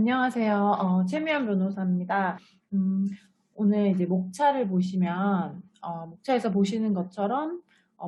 안녕하세요. 최미연 변호사입니다. 음, 오늘 이제 목차를 보시면, 목차에서 보시는 것처럼,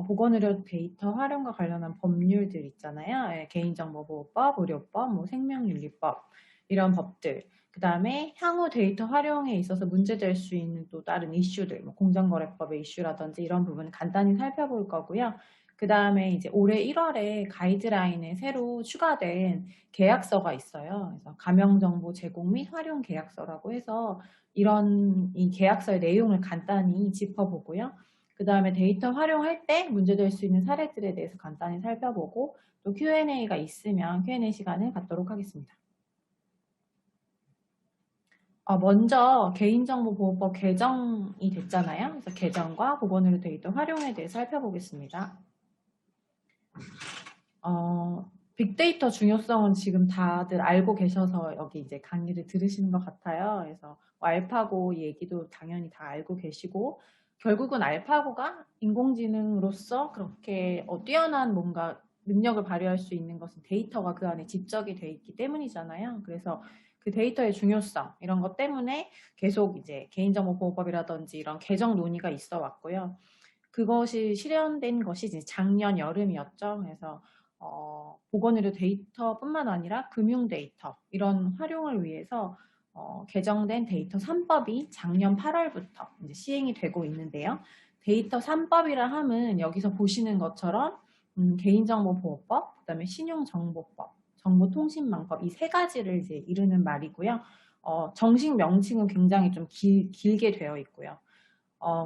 보건의료 데이터 활용과 관련한 법률들 있잖아요. 예, 개인정보보호법, 의료법, 뭐 생명윤리법, 이런 법들. 그 다음에 향후 데이터 활용에 있어서 문제될 수 있는 또 다른 이슈들, 뭐 공정거래법의 이슈라든지 이런 부분 간단히 살펴볼 거고요. 그 다음에 이제 올해 1월에 가이드라인에 새로 추가된 계약서가 있어요. 그래서 가명정보 제공 및 활용 계약서라고 해서 이런 이 계약서의 내용을 간단히 짚어보고요. 그 다음에 데이터 활용할 때 문제될 수 있는 사례들에 대해서 간단히 살펴보고 또 Q&A가 있으면 Q&A 시간을 갖도록 하겠습니다. 먼저 개인정보보호법 개정이 됐잖아요. 그래서 개정과 보건의료 데이터 활용에 대해서 살펴보겠습니다. 빅데이터 중요성은 지금 다들 알고 계셔서 여기 이제 강의를 들으시는 것 같아요. 그래서 알파고 얘기도 당연히 다 알고 계시고 결국은 알파고가 인공지능으로서 그렇게 뛰어난 뭔가 능력을 발휘할 수 있는 것은 데이터가 그 안에 집적이 돼 있기 때문이잖아요. 그래서 그 데이터의 중요성 이런 것 때문에 계속 이제 개인정보보호법이라든지 이런 개정 논의가 있어 왔고요. 그것이 실현된 것이 이제 작년 여름이었죠. 그래서 보건의료 데이터뿐만 아니라 금융 데이터 이런 활용을 위해서 개정된 데이터 3법이 작년 8월부터 이제 시행이 되고 있는데요. 데이터 3법이라 함은 여기서 보시는 것처럼 개인정보보호법, 그다음에 신용정보법, 정보통신망법 이 세 가지를 이제 이루는 말이고요. 정식 명칭은 굉장히 좀 길게 되어 있고요.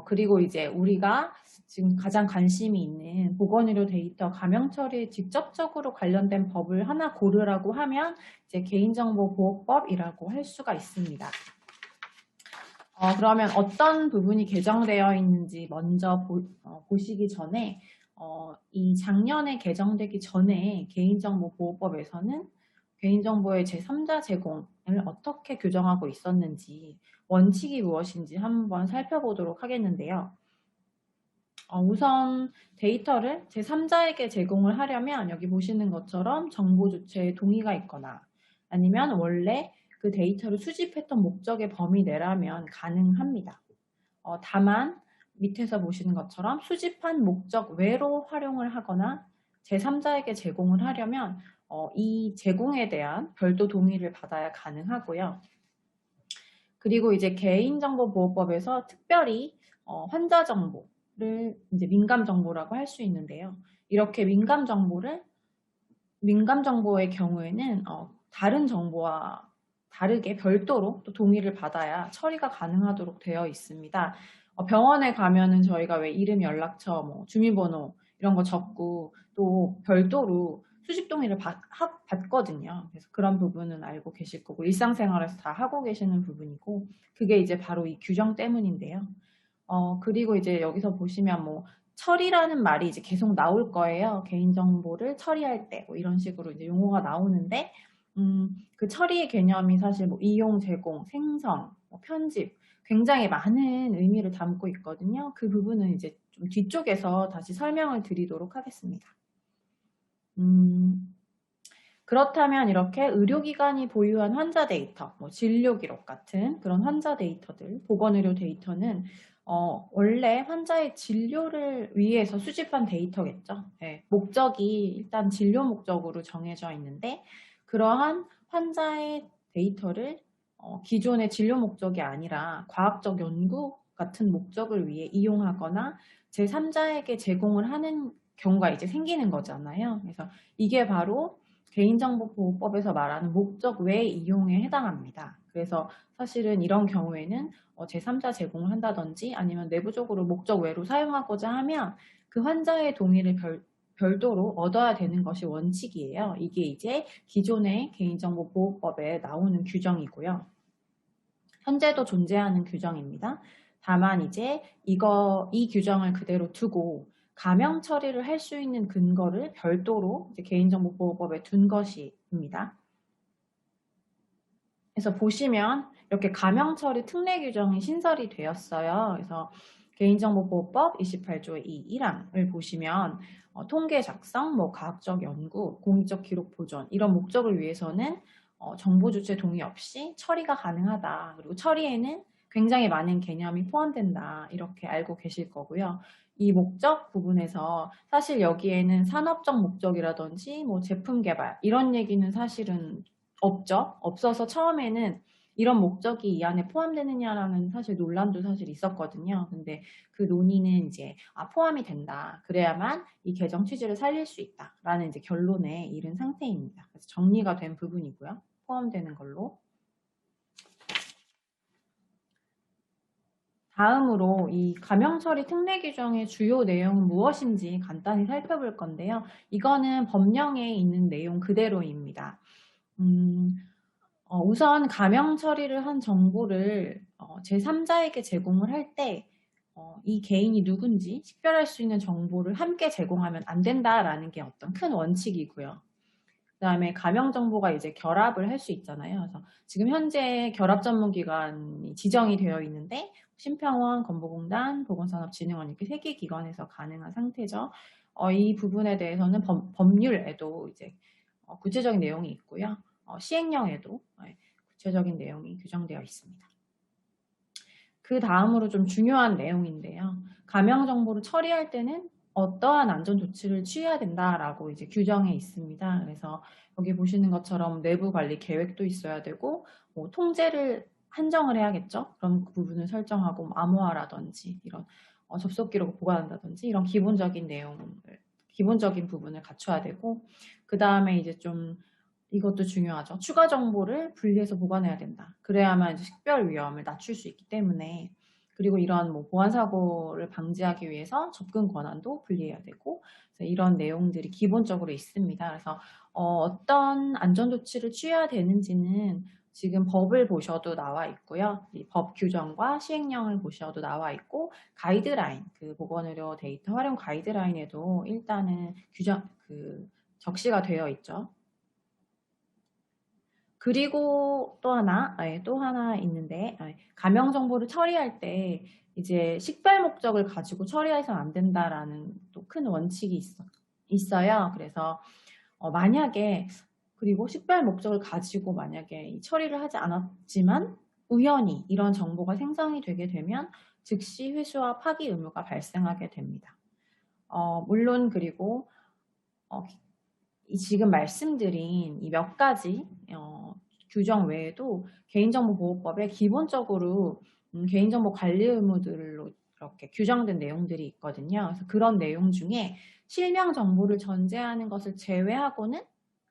그리고 이제 우리가 지금 가장 관심이 있는 보건의료 데이터 감염 처리에 직접적으로 관련된 법을 하나 고르라고 하면 이제 개인정보보호법이라고 할 수가 있습니다. 그러면 어떤 부분이 개정되어 있는지 먼저 보시기 전에 이 작년에 개정되기 전에 개인정보보호법에서는 개인정보의 제3자 제공을 어떻게 규정하고 있었는지 원칙이 무엇인지 한번 살펴보도록 하겠는데요. 우선 데이터를 제3자에게 제공을 하려면 여기 보시는 것처럼 정보 주체의 동의가 있거나 아니면 원래 그 데이터를 수집했던 목적의 범위 내라면 가능합니다. 다만 밑에서 보시는 것처럼 수집한 목적 외로 활용을 하거나 제3자에게 제공을 하려면 이 제공에 대한 별도 동의를 받아야 가능하고요. 그리고 이제 개인정보보호법에서 특별히 환자 정보를 이제 민감 정보라고 할 수 있는데요. 이렇게 민감 정보의 경우에는 다른 정보와 다르게 별도로 또 동의를 받아야 처리가 가능하도록 되어 있습니다. 병원에 가면은 저희가 왜 이름, 연락처, 뭐 주민번호 이런 거 적고 또 별도로 수집 동의를 받거든요. 그래서 그런 부분은 알고 계실 거고 일상생활에서 다 하고 계시는 부분이고 그게 이제 바로 이 규정 때문인데요. 그리고 이제 여기서 보시면 뭐 처리라는 말이 이제 계속 나올 거예요. 개인정보를 처리할 때 뭐 이런 식으로 이제 용어가 나오는데 그 처리의 개념이 사실 뭐 이용, 제공, 생성, 뭐 편집 굉장히 많은 의미를 담고 있거든요. 그 부분은 이제 좀 뒤쪽에서 다시 설명을 드리도록 하겠습니다. 그렇다면 이렇게 의료기관이 보유한 환자 데이터, 뭐 진료기록 같은 그런 환자 데이터들, 보건의료 데이터는 원래 환자의 진료를 위해서 수집한 데이터겠죠. 네, 목적이 일단 진료 목적으로 정해져 있는데 그러한 환자의 데이터를 기존의 진료 목적이 아니라 과학적 연구 같은 목적을 위해 이용하거나 제3자에게 제공을 하는 경우가 이제 생기는 거잖아요. 그래서 이게 바로 개인정보보호법에서 말하는 목적 외 이용에 해당합니다. 그래서 사실은 이런 경우에는 제3자 제공을 한다든지 아니면 내부적으로 목적 외로 사용하고자 하면 그 환자의 동의를 별도로 얻어야 되는 것이 원칙이에요. 이게 이제 기존의 개인정보보호법에 나오는 규정이고요. 현재도 존재하는 규정입니다. 다만 이제 이 규정을 그대로 두고 감형 처리를 할 수 있는 근거를 별도로 이제 개인정보보호법에 둔 것입니다. 그래서 보시면 이렇게 감형 처리 특례 규정이 신설이 되었어요. 그래서 개인정보보호법 28조 2 1항을 보시면 통계 작성, 뭐 과학적 연구, 공익적 기록 보존 이런 목적을 위해서는 정보 주체 동의 없이 처리가 가능하다. 그리고 처리에는 굉장히 많은 개념이 포함된다. 이렇게 알고 계실 거고요. 이 목적 부분에서 사실 여기에는 산업적 목적이라든지 뭐 제품 개발 이런 얘기는 사실은 없죠. 없어서 처음에는 이런 목적이 이 안에 포함되느냐라는 사실 논란도 사실 있었거든요. 근데 그 논의는 이제 포함이 된다. 그래야만 이 개정 취지를 살릴 수 있다라는 이제 결론에 이른 상태입니다. 그래서 정리가 된 부분이고요. 포함되는 걸로. 다음으로 이 감형처리 특례 규정의 주요 내용은 무엇인지 간단히 살펴볼 건데요. 이거는 법령에 있는 내용 그대로입니다. 우선 감형 처리를 한 정보를 제3자에게 제공을 할 때 이 개인이 누군지 식별할 수 있는 정보를 함께 제공하면 안 된다라는 게 어떤 큰 원칙이고요. 그 다음에 감형 정보가 이제 결합을 할 수 있잖아요. 그래서 지금 현재 결합 전문기관이 지정이 되어 있는데 심평원, 건보공단, 보건산업진흥원 이렇게 3개 기관에서 가능한 상태죠. 이 부분에 대해서는 법률에도 이제 구체적인 내용이 있고요. 시행령에도 구체적인 내용이 규정되어 있습니다. 그 다음으로 좀 중요한 내용인데요. 감형 정보를 처리할 때는 어떠한 안전 조치를 취해야 된다라고 이제 규정해 있습니다. 그래서 여기 보시는 것처럼 내부 관리 계획도 있어야 되고 뭐 통제를 한정을 해야겠죠. 그런 부분을 설정하고 뭐 암호화라든지 이런 접속 기록을 보관한다든지 이런 기본적인 내용을 기본적인 부분을 갖춰야 되고 그 다음에 이제 좀 이것도 중요하죠. 추가 정보를 분리해서 보관해야 된다. 그래야만 이제 식별 위험을 낮출 수 있기 때문에 그리고 이런 뭐 보안 사고를 방지하기 위해서 접근 권한도 분리해야 되고 이런 내용들이 기본적으로 있습니다. 그래서 어떤 안전 조치를 취해야 되는지는 지금 법을 보셔도 나와 있고요. 이 법 규정과 시행령을 보셔도 나와 있고 가이드라인, 그 보건의료 데이터 활용 가이드라인에도 일단은 적시가 되어 있죠. 그리고 또 하나 있는데, 감형 정보를 처리할 때 이제 식별 목적을 가지고 처리해서는 안 된다라는 또 큰 원칙이 있어요. 그래서 만약에 그리고 식별 목적을 가지고 만약에 처리를 하지 않았지만 우연히 이런 정보가 생성이 되게 되면 즉시 회수와 파기 의무가 발생하게 됩니다. 물론 그리고 지금 말씀드린 이 몇 가지 규정 외에도 개인정보보호법에 기본적으로 개인정보 관리 의무들로 이렇게 규정된 내용들이 있거든요. 그래서 그런 내용 중에 실명 정보를 전제하는 것을 제외하고는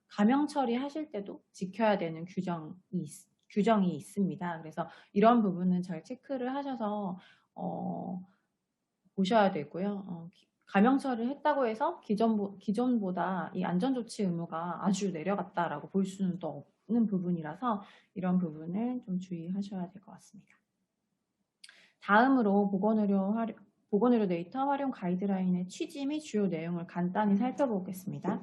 감형 처리하실 때도 지켜야 되는 규정이 있습니다. 그래서 이런 부분은 잘 체크를 하셔서 보셔야 되고요. 감형 처리를 했다고 해서 기존보다 이 안전조치 의무가 아주 내려갔다라고 볼 수는 또 없는 부분이라서 이런 부분을 좀 주의하셔야 될 것 같습니다. 다음으로 보건의료 데이터 활용 가이드라인의 취지 및 주요 내용을 간단히 살펴보겠습니다.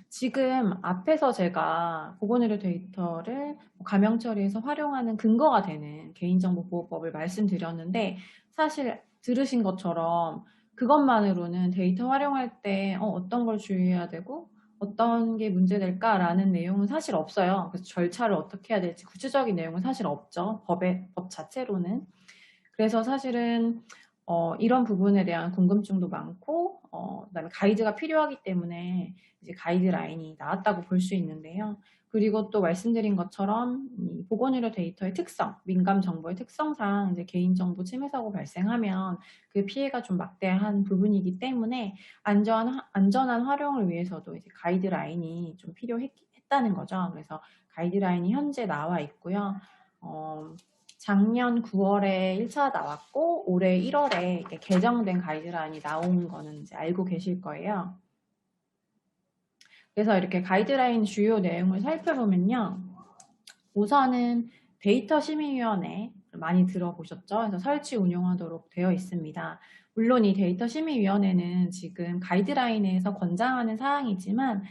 지금 앞에서 제가 보건의료 데이터를 감형 처리에서 활용하는 근거가 되는 개인정보보호법을 말씀드렸는데 사실 들으신 것처럼 그것만으로는 데이터 활용할 때 어떤 걸 주의해야 되고 어떤 게 문제될까라는 내용은 사실 없어요. 그래서 절차를 어떻게 해야 될지 구체적인 내용은 사실 없죠. 법 자체로는. 그래서 사실은 이런 부분에 대한 궁금증도 많고 그다음에 가이드가 필요하기 때문에 이제 가이드라인이 나왔다고 볼 수 있는데요. 그리고 또 말씀드린 것처럼 이 보건의료 데이터의 특성, 민감 정보의 특성상 이제 개인정보 침해 사고 발생하면 그 피해가 좀 막대한 부분이기 때문에 안전한 활용을 위해서도 이제 가이드라인이 좀 필요했다는 거죠. 그래서 가이드라인이 현재 나와 있고요. 작년 9월에 1차 나왔고 올해 1월에 이렇게 개정된 가이드라인이 나온 거는 이제 알고 계실 거예요. 그래서 이렇게 가이드라인 주요 내용을 살펴보면요. 우선은 데이터 심의위원회 많이 들어보셨죠? 그래서 설치 운영하도록 되어 있습니다. 물론 이 데이터 심의위원회는 지금 가이드라인에서 권장하는 사항이지만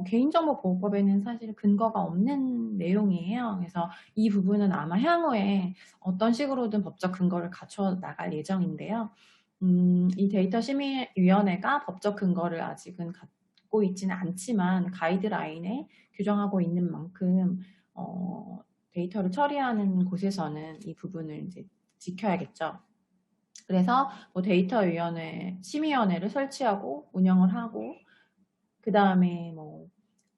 개인정보보호법에는 사실 근거가 없는 내용이에요. 그래서 이 부분은 아마 향후에 어떤 식으로든 법적 근거를 갖춰 나갈 예정인데요. 이 데이터 심의위원회가 법적 근거를 아직은 받고 있지는 않지만 가이드라인에 규정하고 있는 만큼 데이터를 처리하는 곳에서는 이 부분을 이제 지켜야겠죠. 그래서 뭐 데이터위원회, 심의위원회를 설치하고 운영을 하고 그 다음에 뭐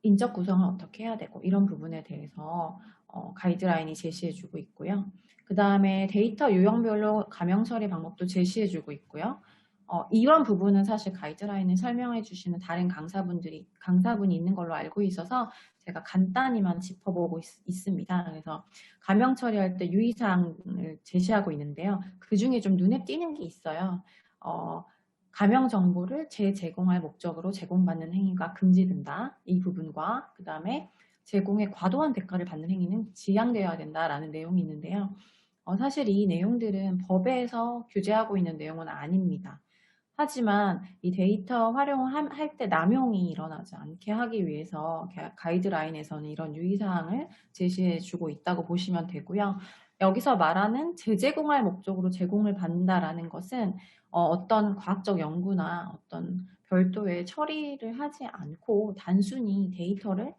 인적 구성을 어떻게 해야 되고 이런 부분에 대해서 가이드라인이 제시해주고 있고요. 그 다음에 데이터 유형별로 감형 처리 방법도 제시해주고 있고요. 이런 부분은 사실 가이드라인을 설명해 주시는 다른 강사분이 있는 걸로 알고 있어서 제가 간단히만 짚어보고 있습니다. 그래서 감형 처리할 때 유의사항을 제시하고 있는데요. 그 중에 좀 눈에 띄는 게 있어요. 감형 정보를 재제공할 목적으로 제공받는 행위가 금지된다. 이 부분과 그 다음에 제공에 과도한 대가를 받는 행위는 지양되어야 된다라는 내용이 있는데요. 사실 이 내용들은 법에서 규제하고 있는 내용은 아닙니다. 하지만 이 데이터 활용을 할 때 남용이 일어나지 않게 하기 위해서 가이드라인에서는 이런 유의사항을 제시해주고 있다고 보시면 되고요. 여기서 말하는 재제공할 목적으로 제공을 받는다라는 것은 어떤 과학적 연구나 어떤 별도의 처리를 하지 않고 단순히 데이터를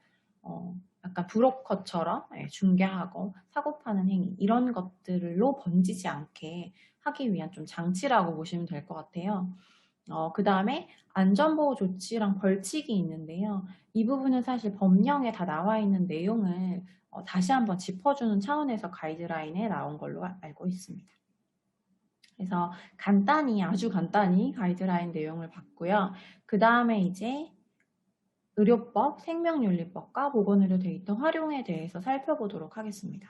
약간 브로커처럼 중개하고 사고 파는 행위 이런 것들로 번지지 않게 하기 위한 좀 장치라고 보시면 될 것 같아요. 그 다음에 안전보호 조치랑 벌칙이 있는데요. 이 부분은 사실 법령에 다 나와 있는 내용을 다시 한번 짚어주는 차원에서 가이드라인에 나온 걸로 알고 있습니다. 그래서 아주 간단히 가이드라인 내용을 봤고요. 그 다음에 이제 의료법, 생명윤리법과 보건의료 데이터 활용에 대해서 살펴보도록 하겠습니다.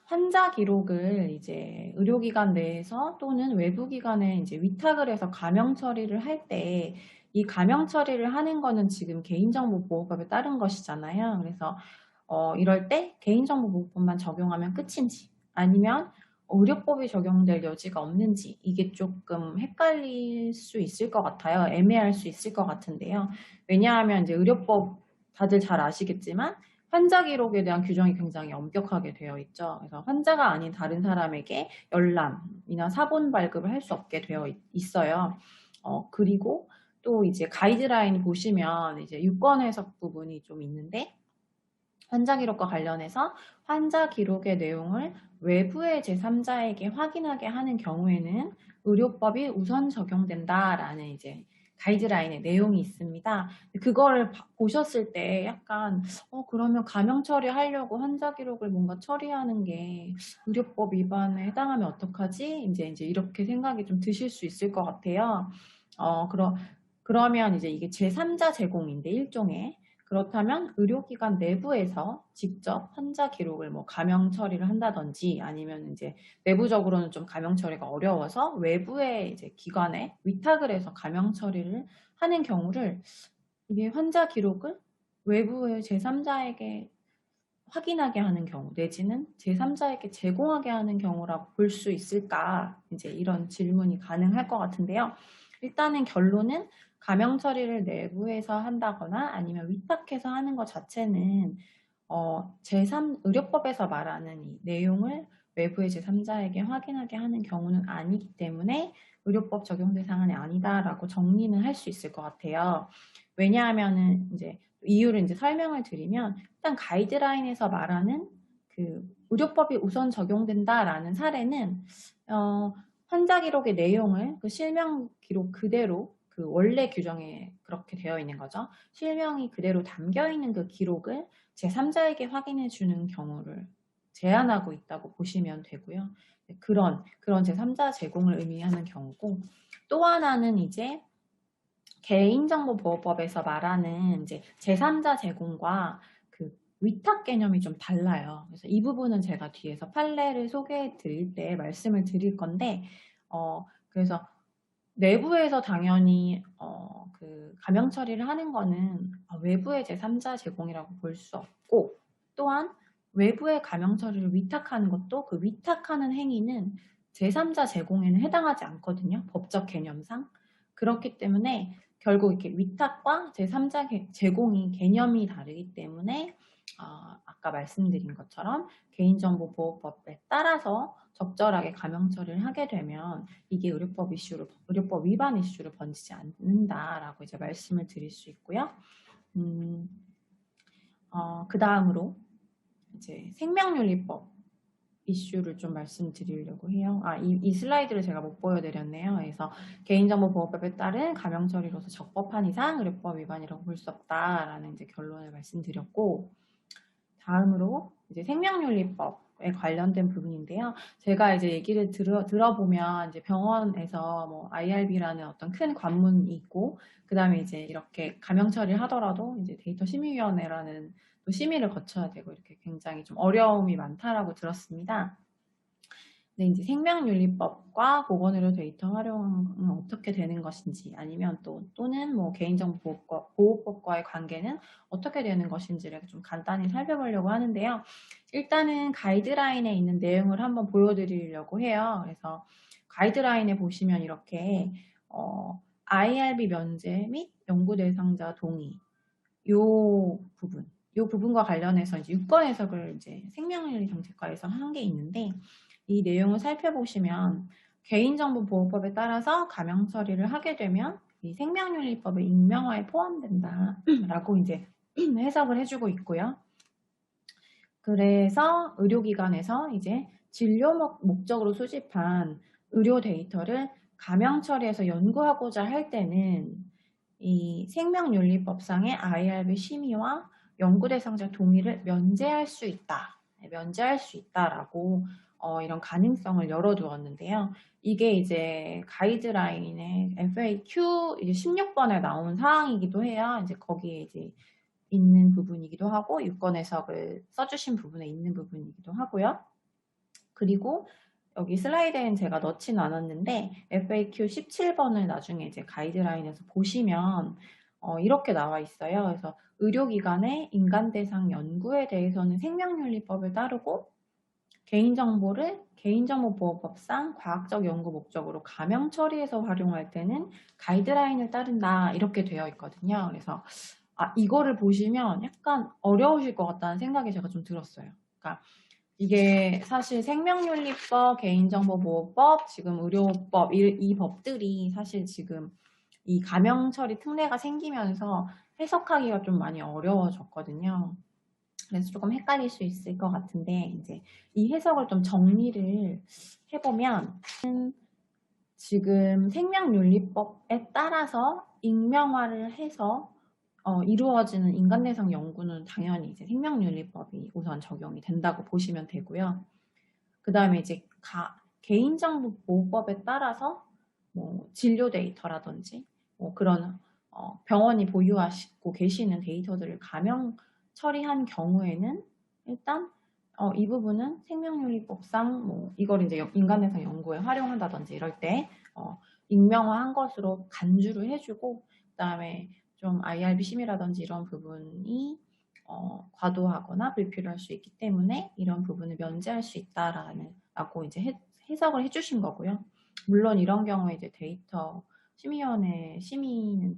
환자 기록을 이제 의료기관 내에서 또는 외부기관에 이제 위탁을 해서 감형 처리를 할 때 이 감형 처리를 하는 거는 지금 개인정보보호법에 따른 것이잖아요. 그래서 이럴 때 개인정보보호법만 적용하면 끝인지 아니면 의료법이 적용될 여지가 없는지 이게 조금 헷갈릴 수 있을 것 같아요. 애매할 수 있을 것 같은데요. 왜냐하면 이제 의료법 다들 잘 아시겠지만 환자 기록에 대한 규정이 굉장히 엄격하게 되어 있죠. 그래서 환자가 아닌 다른 사람에게 열람이나 사본 발급을 할 수 없게 되어 있어요. 그리고 또 이제 가이드라인 보시면 이제 유권 해석 부분이 좀 있는데 환자 기록과 관련해서 환자 기록의 내용을 외부의 제3자에게 확인하게 하는 경우에는 의료법이 우선 적용된다라는 이제 가이드라인의 내용이 있습니다. 그거를 보셨을 때 약간 그러면 감형 처리하려고 환자 기록을 뭔가 처리하는 게 의료법 위반에 해당하면 어떡하지? 이제 이렇게 생각이 좀 드실 수 있을 것 같아요. 그러면 이제 이게 제3자 제공인데 일종의 그렇다면 의료기관 내부에서 직접 환자 기록을 뭐 감형 처리를 한다든지 아니면 이제 내부적으로는 좀 감형 처리가 어려워서 외부의 이제 기관에 위탁을 해서 감형 처리를 하는 경우를 이게 환자 기록을 외부의 제3자에게 확인하게 하는 경우 내지는 제3자에게 제공하게 하는 경우라고 볼 수 있을까? 이제 이런 질문이 가능할 것 같은데요. 일단은 결론은 감형 처리를 내부에서 한다거나 아니면 위탁해서 하는 것 자체는 의료법에서 말하는 이 내용을 외부의 제3자에게 확인하게 하는 경우는 아니기 때문에 의료법 적용 대상은 아니다라고 정리는 할 수 있을 것 같아요. 왜냐하면은 이제 이유를 이제 설명을 드리면 일단 가이드라인에서 말하는 그 의료법이 우선 적용된다라는 사례는 환자 기록의 내용을 그 실명 기록 그대로 그 원래 규정에 그렇게 되어 있는 거죠. 실명이 그대로 담겨 있는 그 기록을 제3자에게 확인해 주는 경우를 제한하고 있다고 보시면 되고요. 그런 제3자 제공을 의미하는 경우고 또 하나는 이제 개인정보보호법에서 말하는 이제 제3자 제공과 그 위탁 개념이 좀 달라요. 그래서 이 부분은 제가 뒤에서 판례를 소개해 드릴 때 말씀을 드릴 건데, 그래서 내부에서 당연히 그 감형 처리를 하는 거는 외부의 제3자 제공이라고 볼 수 없고, 또한 외부의 감형 처리를 위탁하는 것도 그 위탁하는 행위는 제3자 제공에는 해당하지 않거든요. 법적 개념상. 그렇기 때문에 결국 이렇게 위탁과 제3자 제공이 개념이 다르기 때문에 아까 말씀드린 것처럼 개인정보보호법에 따라서 적절하게 가명 처리를 하게 되면 이게 의료법 위반 이슈로 번지지 않는다라고 이제 말씀을 드릴 수 있고요. 그 다음으로 이제 생명윤리법 이슈를 좀 말씀드리려고 해요. 이 슬라이드를 제가 못 보여드렸네요. 그래서 개인정보보호법에 따른 가명 처리로서 적법한 이상 의료법 위반이라고 볼 수 없다라는 이제 결론을 말씀드렸고, 다음으로 이제 생명윤리법에 관련된 부분인데요. 제가 이제 얘기를 들어보면 이제 병원에서 뭐 IRB라는 어떤 큰 관문이 있고, 그 다음에 이제 이렇게 가명 처리를 하더라도 이제 데이터 심의위원회라는 또 심의를 거쳐야 되고 이렇게 굉장히 좀 어려움이 많다라고 들었습니다. 네, 이제 생명윤리법과 보건의료 데이터 활용은 어떻게 되는 것인지, 아니면 또는 뭐 개인정보보호법과의 관계는 어떻게 되는 것인지를 좀 간단히 살펴보려고 하는데요. 일단은 가이드라인에 있는 내용을 한번 보여드리려고 해요. 그래서 가이드라인에 보시면 이렇게 IRB 면제 및 연구 대상자 동의 요 부분과 관련해서 이제 유권 해석을 이제 생명윤리 정책과에서 한 게 있는데, 이 내용을 살펴보시면 개인정보보호법에 따라서 가명 처리를 하게 되면 이 생명윤리법의 익명화에 포함된다라고 이제 해석을 해주고 있고요. 그래서 의료기관에서 이제 진료 목적으로 수집한 의료 데이터를 가명 처리해서 연구하고자 할 때는 이 생명윤리법상의 IRB 심의와 연구 대상자 동의를 면제할 수 있다라고 이런 가능성을 열어두었는데요. 이게 이제 가이드라인의 FAQ 이제 16번에 나온 사항이기도 해요. 이제 거기에 이제 있는 부분이기도 하고, 유권 해석을 써주신 부분에 있는 부분이기도 하고요. 그리고 여기 슬라이드에는 제가 넣지는 않았는데 FAQ 17번을 나중에 이제 가이드라인에서 보시면 이렇게 나와 있어요. 그래서 의료기관의 인간대상 연구에 대해서는 생명윤리법을 따르고 개인정보를 개인정보보호법상 과학적 연구 목적으로 가명 처리해서 활용할 때는 가이드라인을 따른다, 이렇게 되어 있거든요. 그래서 이거를 보시면 약간 어려우실 것 같다는 생각이 제가 좀 들었어요. 그러니까 이게 사실 생명윤리법, 개인정보보호법, 지금 의료법 이 법들이 사실 지금 이 가명 처리 특례가 생기면서 해석하기가 좀 많이 어려워졌거든요. 그래서 조금 헷갈릴 수 있을 것 같은데, 이제 이 해석을 좀 정리를 해보면, 지금 생명윤리법에 따라서 익명화를 해서 이루어지는 인간대상 연구는 당연히 이제 생명윤리법이 우선 적용이 된다고 보시면 되고요. 그 다음에 이제 개인정보보호법에 따라서 뭐 진료 데이터라든지 뭐 그런 병원이 보유하시고 계시는 데이터들을 가명 처리한 경우에는 일단 이 부분은 생명윤리법상 뭐 이걸 이제 인간대상 연구에 활용한다든지 이럴 때 익명화한 것으로 간주를 해주고, 그 다음에 좀 IRB 심의라든지 이런 부분이 과도하거나 불필요할 수 있기 때문에 이런 부분을 면제할 수 있다라고 이제 해석을 해주신 거고요. 물론 이런 경우에 이제 데이터 심의위원회 심의는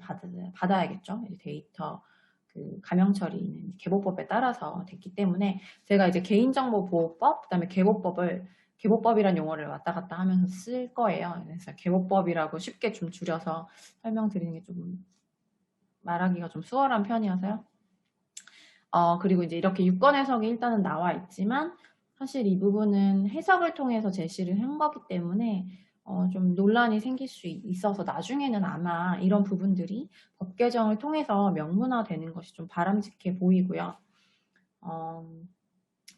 받아야겠죠. 이제 데이터 그 가명 처리는 개보법에 따라서 됐기 때문에 제가 이제 개인정보보호법, 그다음에 개보법이란 용어를 왔다 갔다 하면서 쓸 거예요. 그래서 개보법이라고 쉽게 좀 줄여서 설명드리는 게 좀 말하기가 좀 수월한 편이어서요. 그리고 이제 이렇게 유권 해석이 일단은 나와 있지만 사실 이 부분은 해석을 통해서 제시를 한 거기 때문에 좀 논란이 생길 수 있어서 나중에는 아마 이런 부분들이 법 개정을 통해서 명문화되는 것이 좀 바람직해 보이고요.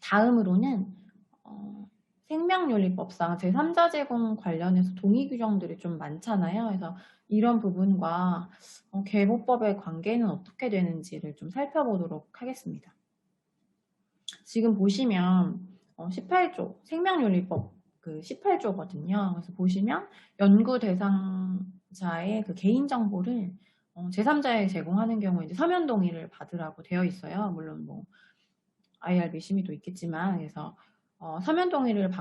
다음으로는 생명윤리법상 제3자 제공 관련해서 동의 규정들이 좀 많잖아요. 그래서 이런 부분과 개보법의 관계는 어떻게 되는지를 좀 살펴보도록 하겠습니다. 지금 보시면 18조 생명윤리법 그 18조거든요. 그래서 보시면 연구 대상자의 그 개인정보를 제3자에 제공하는 경우에 이제 서면 동의를 받으라고 되어 있어요. 물론 뭐 IRB 심의도 있겠지만, 그래서 서면 동의를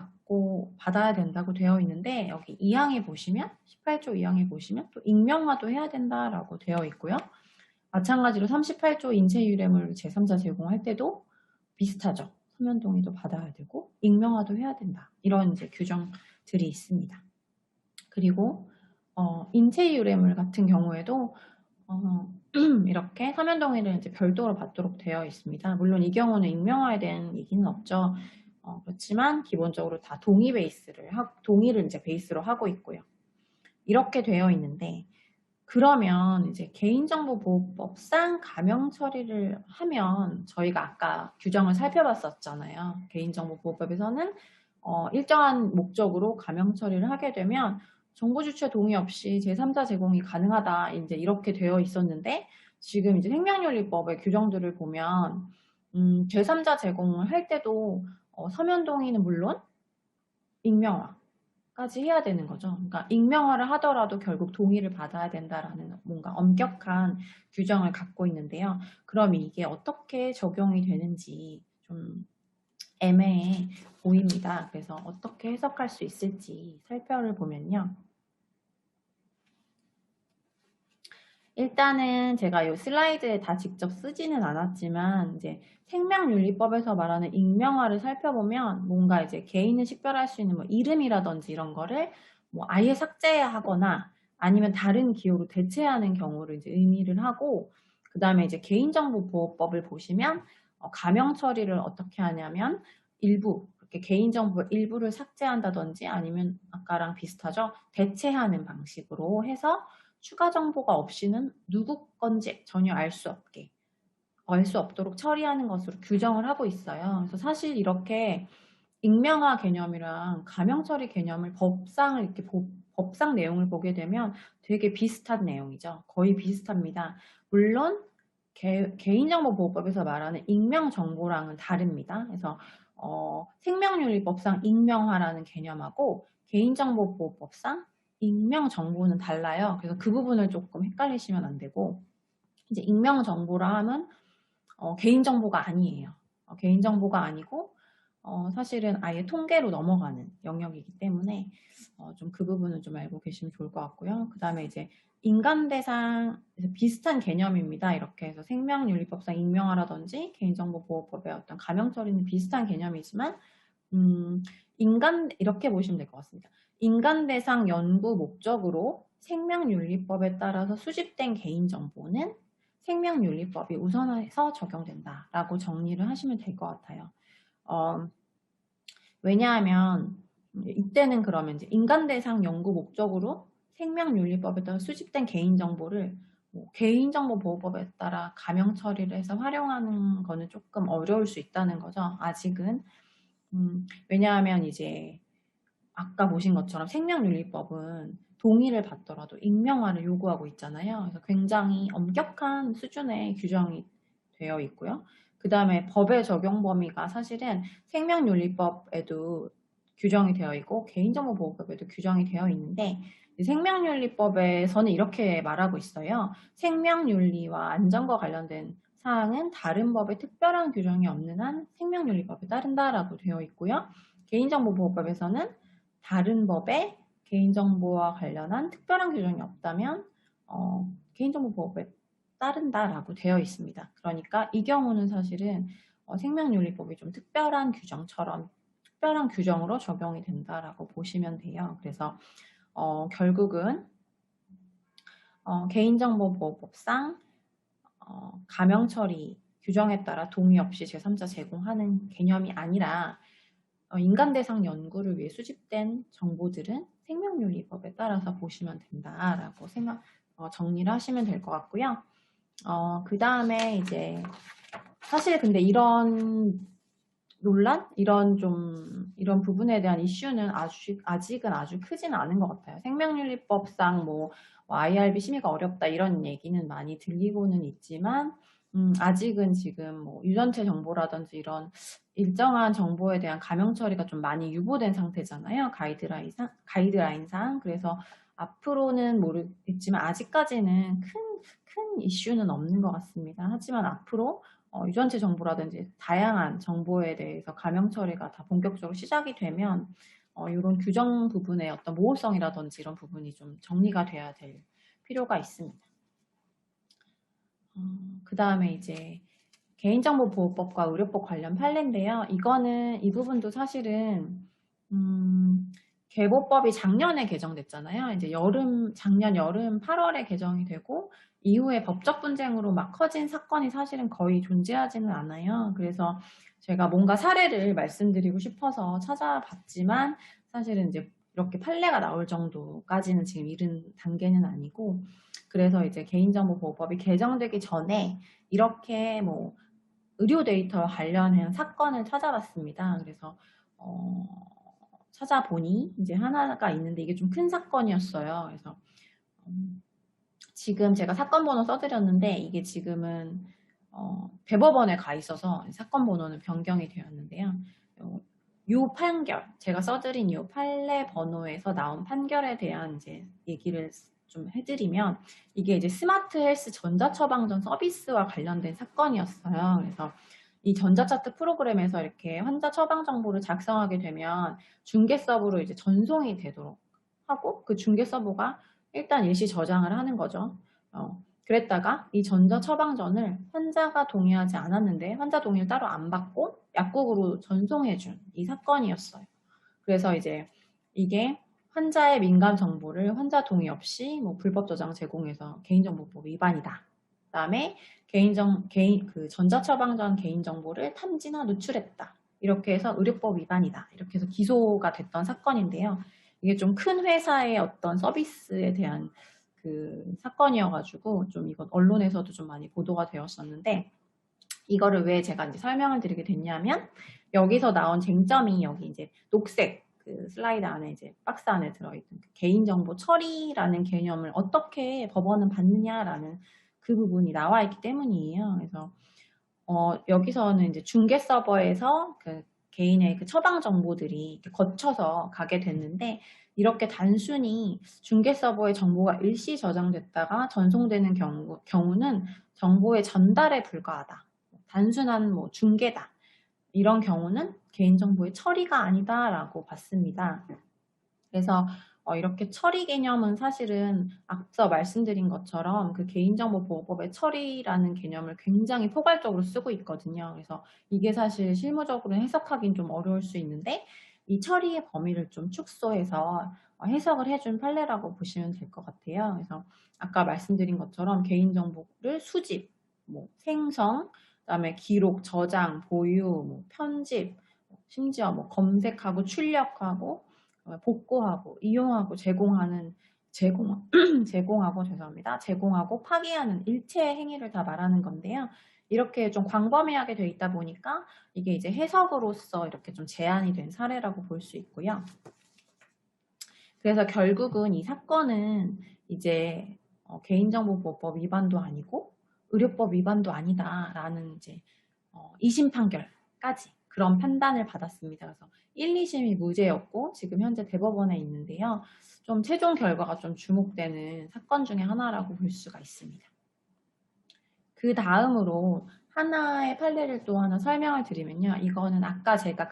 받아야 된다고 되어 있는데, 여기 2항에 보시면 18조 2항에 보시면 또 익명화도 해야 된다라고 되어 있고요. 마찬가지로 38조 인체 유래물 제3자 제공할 때도 비슷하죠. 서면 동의도 받아야 되고 익명화도 해야 된다. 이런 이제 규정들이 있습니다. 그리고 인체 유래물 같은 경우에도 이렇게 서면 동의를 이제 별도로 받도록 되어 있습니다. 물론 이 경우는 익명화에 대한 얘기는 없죠. 그렇지만 기본적으로 다 동의를 이제 베이스로 하고 있고요. 이렇게 되어 있는데 그러면 이제 개인정보보호법상 가명 처리를 하면 저희가 아까 규정을 살펴봤었잖아요. 개인정보보호법에서는 일정한 목적으로 가명 처리를 하게 되면 정보 주체 동의 없이 제3자 제공이 가능하다 이제 이렇게 되어 있었는데 지금 이제 생명윤리법의 규정들을 보면 제3자 제공을 할 때도 서면 동의는 물론 익명화까지 해야 되는 거죠. 그러니까 익명화를 하더라도 결국 동의를 받아야 된다라는 뭔가 엄격한 규정을 갖고 있는데요. 그럼 이게 어떻게 적용이 되는지 좀 애매해 보입니다. 그래서 어떻게 해석할 수 있을지 살펴보면요. 일단은 제가 이 슬라이드에 다 직접 쓰지는 않았지만 이제 생명윤리법에서 말하는 익명화를 살펴보면 뭔가 이제 개인을 식별할 수 있는 뭐 이름이라든지 이런 거를 뭐 아예 삭제하거나 아니면 다른 기호로 대체하는 경우를 이제 의미를 하고 그 다음에 이제 개인정보보호법을 보시면 가명 처리를 어떻게 하냐면 이렇게 개인정보 일부를 삭제한다든지 아니면 아까랑 비슷하죠. 대체하는 방식으로 해서 추가 정보가 없이는 누구 건지 전혀 알 수 없도록 처리하는 것으로 규정을 하고 있어요. 그래서 사실 이렇게 익명화 개념이랑 가명 처리 개념을 법상 내용을 보게 되면 되게 비슷한 내용이죠. 거의 비슷합니다. 물론 개인정보보호법에서 말하는 익명 정보랑은 다릅니다. 그래서 생명윤리법상 익명화라는 개념하고 개인정보보호법상 익명 정보는 달라요. 그래서 그 부분을 조금 헷갈리시면 안 되고 이제 익명 정보라 하면 개인정보가 아니에요. 개인정보가 아니고 사실은 아예 통계로 넘어가는 영역이기 때문에 좀 그 부분은 좀 알고 계시면 좋을 것 같고요. 그 다음에 이제 인간 대상 비슷한 개념입니다. 이렇게 해서 생명윤리법상 익명화라든지 개인정보보호법의 어떤 가명 처리는 비슷한 개념이지만 이렇게 보시면 될 것 같습니다. 인간 대상 연구 목적으로 생명윤리법에 따라서 수집된 개인정보는 생명윤리법이 우선해서 적용된다라고 정리를 하시면 될 것 같아요. 왜냐하면 이때는 그러면 이제 인간 대상 연구 목적으로 생명윤리법에 따라 수집된 개인정보를 개인정보보호법에 따라 가명 처리를 해서 활용하는 거는 조금 어려울 수 있다는 거죠. 아직은. 왜냐하면 이제 아까 보신 것처럼 생명윤리법은 동의를 받더라도 익명화를 요구하고 있잖아요. 그래서 굉장히 엄격한 수준의 규정이 되어 있고요. 그 다음에 법의 적용 범위가 사실은 생명윤리법에도 규정이 되어 있고 개인정보보호법에도 규정이 되어 있는데 생명윤리법에서는 이렇게 말하고 있어요. 생명윤리와 안전과 관련된 사항은 다른 법에 특별한 규정이 없는 한 생명윤리법에 따른다라고 되어 있고요. 개인정보보호법에서는 다른 법에 개인정보와 관련한 특별한 규정이 없다면 개인정보보호법에 따른다라고 되어 있습니다. 그러니까 이 경우는 사실은 생명윤리법이 좀 특별한 규정으로 적용이 된다라고 보시면 돼요. 그래서 결국은 개인정보보호법상 가명 처리 규정에 따라 동의 없이 제3자 제공하는 개념이 아니라 인간 대상 연구를 위해 수집된 정보들은 생명윤리법에 따라서 보시면 된다라고 정리를 하시면 될 것 같고요. 그 다음에 이제 사실 근데 이런 논란? 이런 부분에 대한 이슈는 아직은 아주 크지는 않은 것 같아요. 생명윤리법상 뭐 IRB 심의가 어렵다 이런 얘기는 많이 들리고는 있지만 아직은 지금 뭐 유전체 정보라든지 이런 일정한 정보에 대한 가명 처리가 좀 많이 유보된 상태잖아요. 가이드라인상. 그래서 앞으로는 모르겠지만 아직까지는 큰 이슈는 없는 것 같습니다. 하지만 앞으로 유전체 정보라든지 다양한 정보에 대해서 가명 처리가 다 본격적으로 시작이 되면 이런 규정 부분의 어떤 모호성이라든지 이런 부분이 좀 정리가 돼야 될 필요가 있습니다. 그 다음에 이제 개인정보보호법과 의료법 관련 판례인데요. 이 부분도 사실은 개보법이 작년에 개정됐잖아요. 이제 작년 여름 8월에 개정이 되고 이후에 법적 분쟁으로 막 커진 사건이 사실은 거의 존재하지는 않아요. 그래서 제가 뭔가 사례를 말씀드리고 싶어서 찾아봤지만 사실은 이제 이렇게 판례가 나올 정도까지는 지금 이른 단계는 아니고, 그래서 이제 개인정보보호법이 개정되기 전에 이렇게 뭐 의료 데이터와 관련한 사건을 찾아봤습니다. 그래서 찾아보니 이제 하나가 있는데 이게 좀 큰 사건이었어요. 그래서 지금 제가 사건 번호 써드렸는데 이게 지금은 대법원에 가 있어서 사건 번호는 변경이 되었는데요. 요 판결, 제가 써드린 요 판례 번호에서 나온 판결에 대한 이제 얘기를 좀 해드리면, 이게 이제 스마트 헬스 전자처방전 서비스와 관련된 사건이었어요. 그래서 이 전자차트 프로그램에서 이렇게 환자 처방 정보를 작성하게 되면 중개 서버로 이제 전송이 되도록 하고, 그 중개 서버가 일단 일시 저장을 하는 거죠. 그랬다가 이 전자 처방전을 환자가 동의하지 않았는데 환자 동의를 따로 안 받고 약국으로 전송해준 이 사건이었어요. 그래서 이제 이게 환자의 민감 정보를 환자 동의 없이 뭐 불법 저장 제공해서 개인정보법 위반이다. 그다음에 그 전자처방전 개인정보를 탐지나 누출했다. 이렇게 해서 의료법 위반이다. 이렇게 해서 기소가 됐던 사건인데요. 이게 좀 큰 회사의 어떤 서비스에 대한 그 사건이어가지고 좀 이건 언론에서도 좀 많이 보도가 되었었는데, 이거를 왜 제가 이제 설명을 드리게 됐냐면, 여기서 나온 쟁점이 여기 이제 녹색 그 슬라이드 안에 이제 박스 안에 들어있던 그 개인정보 처리라는 개념을 어떻게 법원은 받느냐라는 그 부분이 나와 있기 때문이에요. 그래서 여기서는 이제 중개 서버에서 그 개인의 그 처방 정보들이 이렇게 거쳐서 가게 됐는데, 이렇게 단순히 중개 서버의 정보가 일시 저장됐다가 전송되는 경우는 정보의 전달에 불과하다. 단순한 뭐 중개다. 이런 경우는 개인정보의 처리가 아니다라고 봤습니다. 그래서 이렇게 처리 개념은 사실은 앞서 말씀드린 것처럼 그 개인정보보호법의 처리라는 개념을 굉장히 포괄적으로 쓰고 있거든요. 그래서 이게 사실 실무적으로 해석하기는 좀 어려울 수 있는데, 이 처리의 범위를 좀 축소해서 해석을 해준 판례라고 보시면 될 것 같아요. 그래서 아까 말씀드린 것처럼 개인정보를 수집, 뭐 생성, 그다음에 기록, 저장, 보유, 뭐 편집, 심지어 뭐 검색하고 출력하고 복구하고 이용하고 제공하고 죄송합니다. 제공하고 파기하는 일체 행위를 다 말하는 건데요. 이렇게 좀 광범위하게 돼 있다 보니까 이게 이제 해석으로서 이렇게 좀 제한이 된 사례라고 볼 수 있고요. 그래서 결국은 이 사건은 이제 개인정보보호법 위반도 아니고 의료법 위반도 아니다라는 이제 2심 판결까지 그런 판단을 받았습니다. 그래서 1, 2심이 무죄였고 지금 현재 대법원에 있는데요. 좀 최종 결과가 좀 주목되는 사건 중에 하나라고 볼 수가 있습니다. 그 다음으로 하나의 판례를 또 하나 설명을 드리면요. 이거는 아까 제가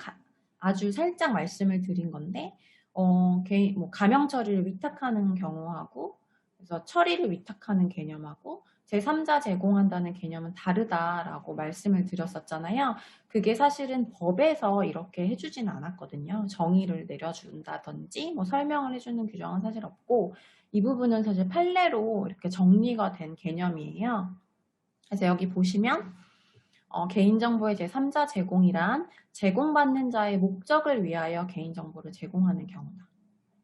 아주 살짝 말씀을 드린 건데, 뭐 가명 처리를 위탁하는 경우하고, 그래서 처리를 위탁하는 개념하고 제3자 제공한다는 개념은 다르다라고 말씀을 드렸었잖아요. 그게 사실은 법에서 이렇게 해주진 않았거든요. 정의를 내려준다든지 뭐 설명을 해주는 규정은 사실 없고, 이 부분은 사실 판례로 이렇게 정리가 된 개념이에요. 그래서 여기 보시면 개인정보의 제3자 제공이란 제공받는 자의 목적을 위하여 개인정보를 제공하는 경우다.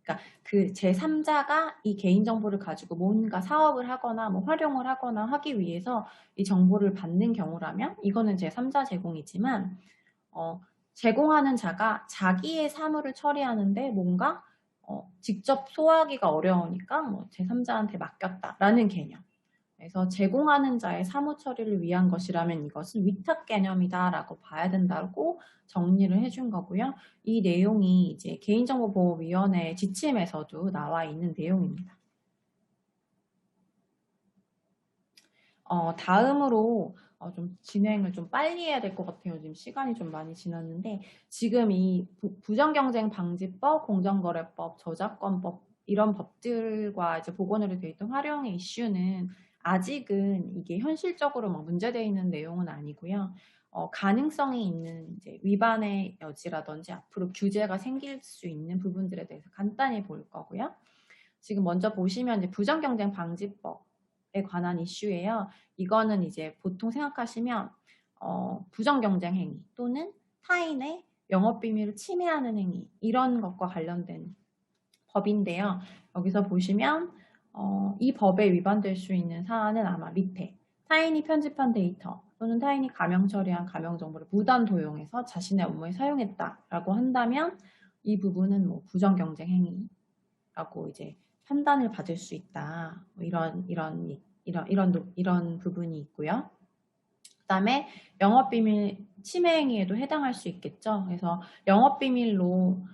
그러니까 그 제3자가 이 개인정보를 가지고 뭔가 사업을 하거나 뭐 활용을 하거나 하기 위해서 이 정보를 받는 경우라면 이거는 제3자 제공이지만, 제공하는 자가 자기의 사물을 처리하는데 뭔가 직접 소화하기가 어려우니까 뭐 제3자한테 맡겼다라는 개념. 그래서 제공하는 자의 사무 처리를 위한 것이라면 이것은 위탁 개념이다라고 봐야 된다고 정리를 해준 거고요. 이 내용이 이제 개인정보보호위원회 지침에서도 나와 있는 내용입니다. 다음으로 좀 진행을 좀 빨리 해야 될 것 같아요. 지금 시간이 좀 많이 지났는데, 지금 이 부정경쟁방지법, 공정거래법, 저작권법 이런 법들과 이제 복원으로 되어 있던 활용의 이슈는 아직은 이게 현실적으로 막 문제되어 있는 내용은 아니고요. 가능성이 있는 이제 위반의 여지라든지 앞으로 규제가 생길 수 있는 부분들에 대해서 간단히 볼 거고요. 지금 먼저 보시면 이제 부정경쟁 방지법에 관한 이슈예요. 이거는 이제 보통 생각하시면 부정경쟁 행위 또는 타인의 영업비밀을 침해하는 행위 이런 것과 관련된 법인데요. 여기서 보시면 이 법에 위반될 수 있는 사안은 아마 밑에 타인이 편집한 데이터 또는 타인이 가명 처리한 가명 정보를 무단 도용해서 자신의 업무에 사용했다라고 한다면 이 부분은 뭐 부정경쟁 행위라고 이제 판단을 받을 수 있다. 뭐 이런 부분이 있고요. 그다음에 영업비밀 침해 행위에도 해당할 수 있겠죠. 그래서 영업비밀로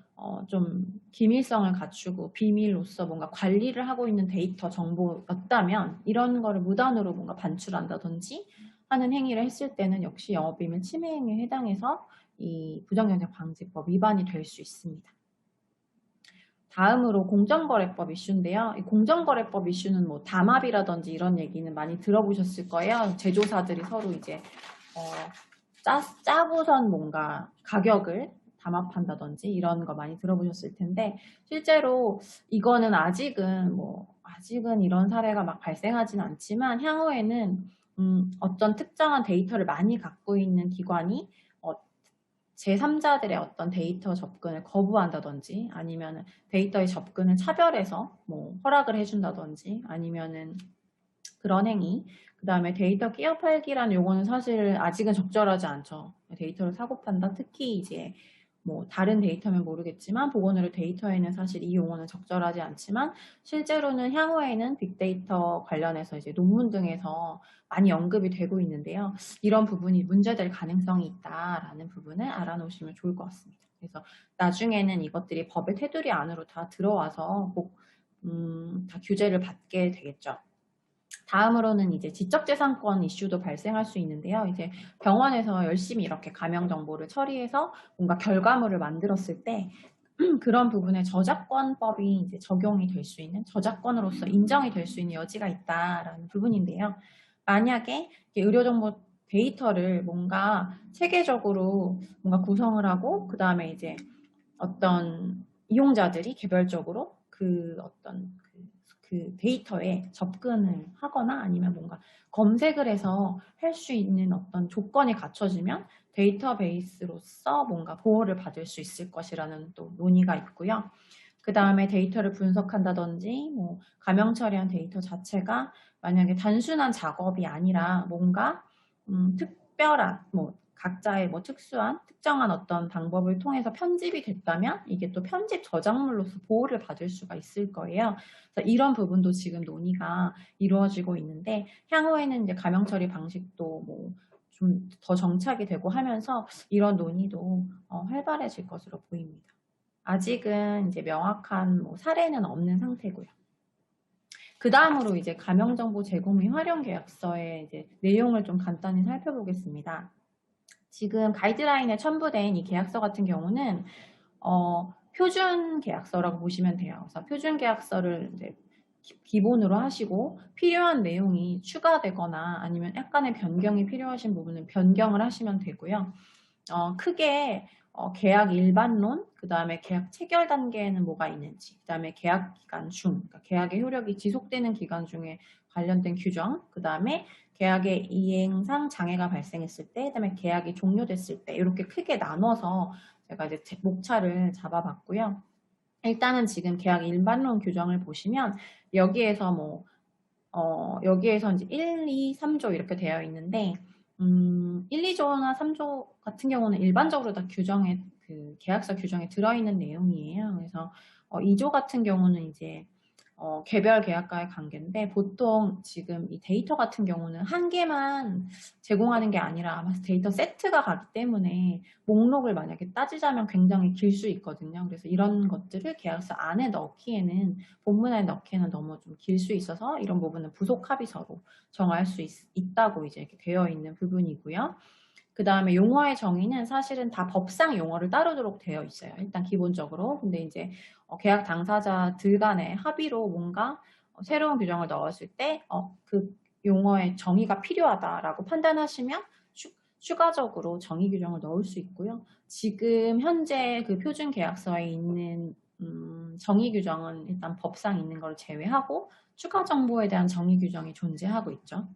좀 기밀성을 갖추고 비밀로서 뭔가 관리를 하고 있는 데이터 정보였다면 이런 거를 무단으로 뭔가 반출한다든지 하는 행위를 했을 때는 역시 영업비밀 침해 행위에 해당해서 이 부정경쟁 방지법 위반이 될 수 있습니다. 다음으로 공정거래법 이슈인데요. 이 공정거래법 이슈는 뭐 담합이라든지 이런 얘기는 많이 들어보셨을 거예요. 제조사들이 서로 이제 짜고선 뭔가 가격을 담합한다든지 이런 거 많이 들어보셨을 텐데 실제로 이거는 아직은 이런 사례가 막 발생하진 않지만 향후에는 어떤 특정한 데이터를 많이 갖고 있는 기관이 제3자들의 어떤 데이터 접근을 거부한다든지 아니면 데이터의 접근을 차별해서 뭐 허락을 해준다든지 아니면은 그런 행위 그 다음에 데이터 끼어 팔기라는 용어는 사실 아직은 적절하지 않죠. 데이터를 사고 판다 특히 이제 뭐 다른 데이터면 모르겠지만 보건의료 데이터에는 사실 이 용어는 적절하지 않지만 실제로는 향후에는 빅데이터 관련해서 이제 논문 등에서 많이 언급이 되고 있는데요. 이런 부분이 문제될 가능성이 있다라는 부분을 알아놓으시면 좋을 것 같습니다. 그래서 나중에는 이것들이 법의 테두리 안으로 다 들어와서 꼭 다 규제를 받게 되겠죠. 다음으로는 이제 지적재산권 이슈도 발생할 수 있는데요. 이제 병원에서 열심히 이렇게 가명 정보를 처리해서 뭔가 결과물을 만들었을 때 그런 부분에 저작권법이 이제 적용이 될 수 있는 저작권으로서 인정이 될 수 있는 여지가 있다라는 부분인데요. 만약에 의료정보 데이터를 뭔가 체계적으로 뭔가 구성을 하고 그 다음에 이제 어떤 이용자들이 개별적으로 그 데이터에 접근을 하거나 아니면 뭔가 검색을 해서 할 수 있는 어떤 조건이 갖춰지면 데이터베이스로서 뭔가 보호를 받을 수 있을 것이라는 또 논의가 있고요. 그 다음에 데이터를 분석한다든지 뭐 가명 처리한 데이터 자체가 만약에 단순한 작업이 아니라 뭔가 특별한 뭐 각자의 뭐 특정한 어떤 방법을 통해서 편집이 됐다면 이게 또 편집 저작물로서 보호를 받을 수가 있을 거예요. 그래서 이런 부분도 지금 논의가 이루어지고 있는데 향후에는 이제 가명 처리 방식도 뭐 좀 더 정착이 되고 하면서 이런 논의도 활발해질 것으로 보입니다. 아직은 이제 명확한 뭐 사례는 없는 상태고요. 그 다음으로 이제 가명정보 제공 및 활용 계약서의 이제 내용을 좀 간단히 살펴보겠습니다. 지금 가이드라인에 첨부된 이 계약서 같은 경우는 표준 계약서라고 보시면 돼요. 그래서 표준 계약서를 이제 기본으로 하시고 필요한 내용이 추가되거나 아니면 약간의 변경이 필요하신 부분은 변경을 하시면 되고요. 크게 계약 일반론, 그 다음에 계약 체결 단계에는 뭐가 있는지, 그 다음에 계약 기간 중, 그러니까 계약의 효력이 지속되는 기간 중에 관련된 규정, 그 다음에 계약의 이행상 장애가 발생했을 때, 그 다음에 계약이 종료됐을 때 이렇게 크게 나눠서 제가 이제 목차를 잡아봤고요. 일단은 지금 계약 일반론 규정을 보시면 여기에서 여기에서 이제 1, 2, 3조 이렇게 되어 있는데 1, 2조나 3조 같은 경우는 일반적으로 다 그 계약서 규정에 들어있는 내용이에요. 그래서 2조 같은 경우는 이제 개별 계약과의 관계인데 보통 지금 이 데이터 같은 경우는 한 개만 제공하는 게 아니라 아마 데이터 세트가 가기 때문에 목록을 만약에 따지자면 굉장히 길 수 있거든요. 그래서 이런 것들을 계약서 안에 넣기에는 본문에 넣기에는 너무 좀 길 수 있어서 이런 부분은 부속 합의서로 정할 수 있다고 이제 이렇게 되어 있는 부분이고요. 그 다음에 용어의 정의는 사실은 다 법상 용어를 따르도록 되어 있어요. 일단 기본적으로. 근데 이제 계약 당사자들 간의 합의로 뭔가 새로운 규정을 넣었을 때 그 용어의 정의가 필요하다라고 판단하시면 추가적으로 정의 규정을 넣을 수 있고요. 지금 현재 그 표준 계약서에 있는 정의 규정은 일단 법상 있는 걸 제외하고 추가 정보에 대한 정의 규정이 존재하고 있죠.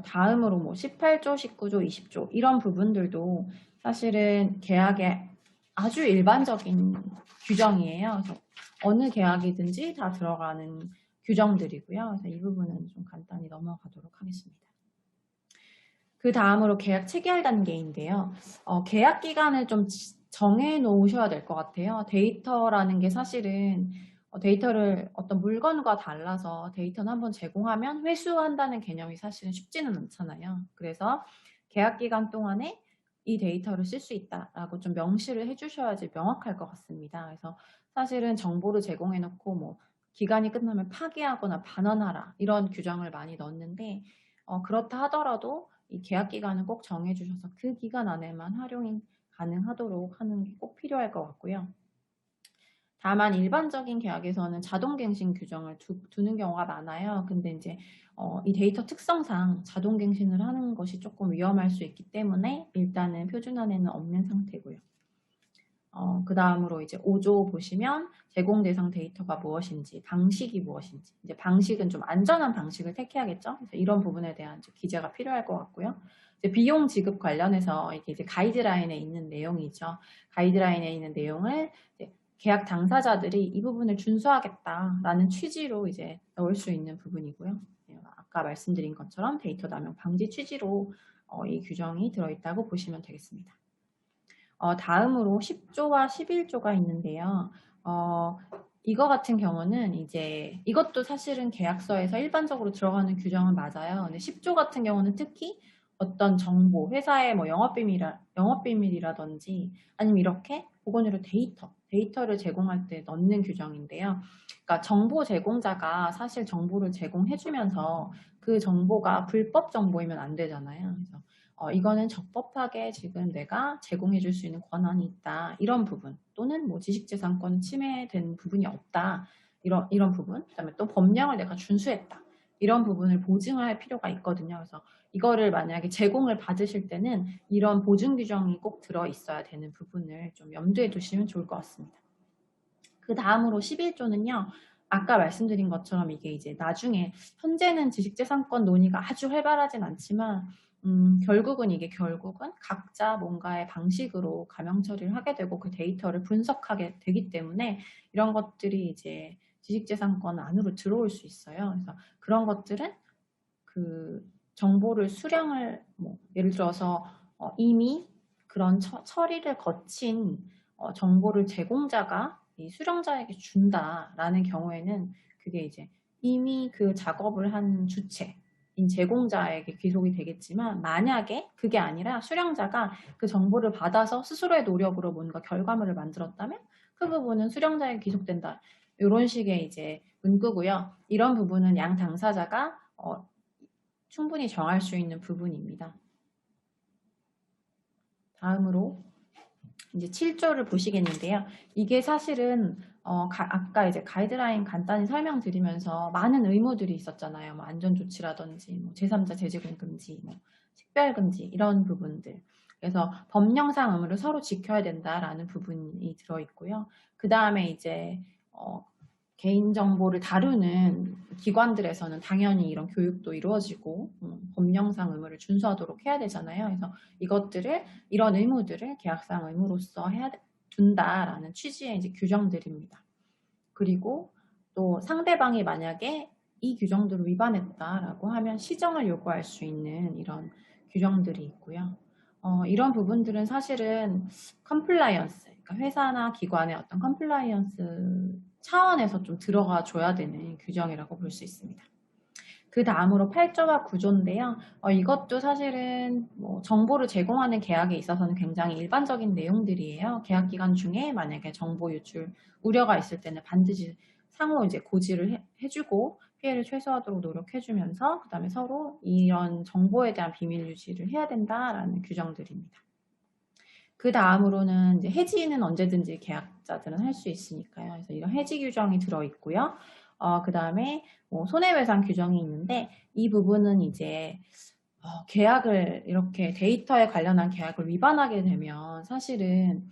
다음으로 뭐 18조, 19조, 20조 이런 부분들도 사실은 계약의 아주 일반적인 규정이에요. 그래서 어느 계약이든지 다 들어가는 규정들이고요. 그래서 이 부분은 좀 간단히 넘어가도록 하겠습니다. 그 다음으로 계약 체결 단계인데요. 계약 기간을 좀 정해 놓으셔야 될 것 같아요. 데이터라는 게 사실은 데이터를 어떤 물건과 달라서 데이터는 한번 제공하면 회수한다는 개념이 사실은 쉽지는 않잖아요. 그래서 계약 기간 동안에 이 데이터를 쓸 수 있다라고 좀 명시를 해주셔야지 명확할 것 같습니다. 그래서 사실은 정보를 제공해 놓고 뭐 기간이 끝나면 파기하거나 반환하라 이런 규정을 많이 넣는데 그렇다 하더라도 이 계약 기간을 꼭 정해주셔서 그 기간 안에만 활용이 가능하도록 하는 게 꼭 필요할 것 같고요. 다만 일반적인 계약에서는 자동갱신 규정을 두는 경우가 많아요. 근데 이제 이 데이터 특성상 자동갱신을 하는 것이 조금 위험할 수 있기 때문에 일단은 표준안에는 없는 상태고요. 그 다음으로 이제 5조 보시면 제공 대상 데이터가 무엇인지, 방식이 무엇인지, 이제 방식은 좀 안전한 방식을 택해야겠죠. 그래서 이런 부분에 대한 이제 기재가 필요할 것 같고요. 이제 비용 지급 관련해서 이게 이제 가이드라인에 있는 내용이죠. 가이드라인에 있는 내용을 이제 계약 당사자들이 이 부분을 준수하겠다라는 취지로 이제 넣을 수 있는 부분이고요. 아까 말씀드린 것처럼 데이터 남용 방지 취지로 이 규정이 들어있다고 보시면 되겠습니다. 다음으로 10조와 11조가 있는데요. 이거 같은 경우는 이제 이것도 사실은 계약서에서 일반적으로 들어가는 규정은 맞아요. 근데 10조 같은 경우는 특히 어떤 정보, 회사의 뭐 영업비밀이라든지 아니면 이렇게 보건의료 데이터를 제공할 때 넣는 규정인데요. 그러니까 정보 제공자가 사실 정보를 제공해주면서 그 정보가 불법 정보이면 안 되잖아요. 그래서 이거는 적법하게 지금 내가 제공해 줄 수 있는 권한이 있다. 이런 부분 또는 뭐 지식재산권 침해된 부분이 없다. 이런 부분 그다음에 또 법령을 내가 준수했다. 이런 부분을 보증을 할 필요가 있거든요. 그래서 이거를 만약에 제공을 받으실 때는 이런 보증 규정이 꼭 들어 있어야 되는 부분을 좀 염두에 두시면 좋을 것 같습니다. 그 다음으로 11조는요. 아까 말씀드린 것처럼 이게 이제 나중에 현재는 지식재산권 논의가 아주 활발하진 않지만 결국은 각자 뭔가의 방식으로 가명 처리를 하게 되고 그 데이터를 분석하게 되기 때문에 이런 것들이 이제 지식재산권 안으로 들어올 수 있어요. 그래서 그런 것들은 그 정보를 수령을 예를 들어서 이미 그런 처리를 거친 정보를 제공자가 이 수령자에게 준다라는 경우에는 그게 이제 이미 그 작업을 한 주체인 제공자에게 귀속이 되겠지만 만약에 그게 아니라 수령자가 그 정보를 받아서 스스로의 노력으로 뭔가 결과물을 만들었다면 그 부분은 수령자에게 귀속된다. 이런 식의 이제 문구고요. 이런 부분은 양 당사자가 충분히 정할 수 있는 부분입니다. 다음으로 이제 7조를 보시겠는데요. 이게 사실은 아까 이제 가이드라인 간단히 설명드리면서 많은 의무들이 있었잖아요. 뭐 안전조치라든지 뭐 제3자 재제공 금지, 뭐 식별금지 이런 부분들. 그래서 법령상 의무를 서로 지켜야 된다라는 부분이 들어있고요. 그 다음에 이제 개인정보를 다루는 기관들에서는 당연히 이런 교육도 이루어지고 법령상 의무를 준수하도록 해야 되잖아요. 그래서 이런 의무들을 계약상 의무로서 둔다라는 취지의 이제 규정들입니다. 그리고 또 상대방이 만약에 이 규정들을 위반했다라고 하면 시정을 요구할 수 있는 이런 규정들이 있고요. 이런 부분들은 사실은 컴플라이언스, 그러니까 회사나 기관의 어떤 컴플라이언스 차원에서 좀 들어가 줘야 되는 규정이라고 볼 수 있습니다. 그 다음으로 8조와 9조인데요. 이것도 사실은 뭐 정보를 제공하는 계약에 있어서는 굉장히 일반적인 내용들이에요. 계약 기간 중에 만약에 정보 유출 우려가 있을 때는 반드시 상호 이제 고지를 해주고 피해를 최소화하도록 노력해주면서 그다음에 서로 이런 정보에 대한 비밀 유지를 해야 된다라는 규정들입니다. 그 다음으로는 이제 해지는 언제든지 계약자들은 할 수 있으니까요. 그래서 이런 해지 규정이 들어있고요. 그 다음에 뭐 손해배상 규정이 있는데 이 부분은 이제 계약을 이렇게 데이터에 관련한 계약을 위반하게 되면 사실은